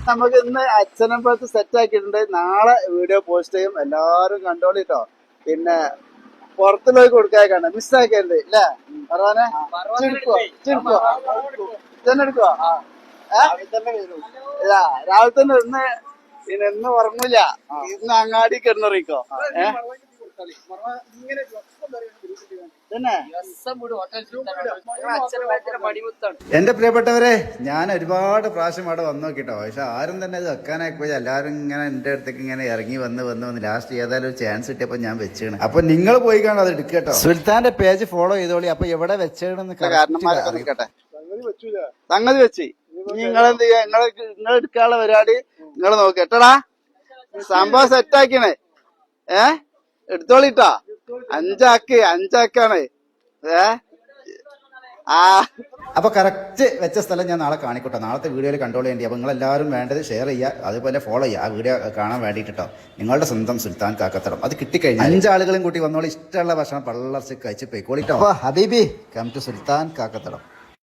നമുക്ക് ഇന്ന് അച്ഛനമ്പലത്ത് സെറ്റ് ആക്കിയിട്ടുണ്ട്. നാളെ വീഡിയോ പോസ്റ്റ് ചെയ്യും. എല്ലാരും കണ്ടോളിട്ടോ. പിന്നെ പുറത്തുപോയി കൊടുക്കാനാണ് മിസ്സാക്കരുത് അല്ലേ? പറഞ്ഞേ തന്നെ എടുക്കുവോ? രാവിലെ തന്നെ ഇന്ന് ഇന്ന് ഉറങ്ങില്ല. ഇന്ന് അങ്ങാടി കിടന്നിറിയിക്കോ. എന്റെ പ്രിയപ്പെട്ടവരെ, ഞാൻ ഒരുപാട് പ്രാവശ്യം അവിടെ വന്നു നോക്കിട്ടോ. പക്ഷെ ആരും തന്നെ ഇത് വെക്കാനായി പോയി. എല്ലാവരും ഇങ്ങനെ എന്റെ അടുത്തേക്ക് ഇങ്ങനെ ഇറങ്ങി വന്ന് ലാസ്റ്റ് ഏതായാലും ഒരു ചാൻസ് കിട്ടിയപ്പോ ഞാൻ വെച്ചാണ്. അപ്പൊ നിങ്ങൾ പോയി കാണാം അത് എടുക്കട്ടോ. സുൽത്താന്റെ പേജ് ഫോളോ ചെയ്തോളി. അപ്പൊ എവിടെ വെച്ചേണെന്ന് കാരണന്മാരെ സംഗതി വെച്ച് നിങ്ങളെന്ത് ചെയ്യാ? നിങ്ങൾ എടുക്കാനുള്ള പരിപാടി നിങ്ങൾ നോക്കി എട്ടടാ. സംഭവം സെറ്റാക്കണേ. എടുത്തോളിട്ടാ. അഞ്ചാക്കാണ്. അപ്പൊ കറക്റ്റ് വെച്ച സ്ഥലം ഞാൻ നാളെ കാണിക്കട്ടോ. നാളത്തെ വീഡിയോയിൽ കൺട്രോൾ ചെയ്യേണ്ടി. അപ്പൊ നിങ്ങൾ എല്ലാവരും വേണ്ടത് ഷെയർ ചെയ്യുക, അതുപോലെ ഫോളോ ചെയ്യുക. ആ വീഡിയോ കാണാൻ വേണ്ടിട്ടോ നിങ്ങളുടെ സ്വന്തം സുൽത്താൻ കാക്കത്തടം. അത് കിട്ടിക്കഴിഞ്ഞാൽ 5 ആളുകളും കൂട്ടി വന്നോളൂ. ഇഷ്ടമുള്ള ഭക്ഷണം പള്ളർച്ച് കഴിച്ച് പോയിക്കോളിട്ടോ. ഹബീബി കം ടു സുൽത്താൻ കാക്കത്തടം.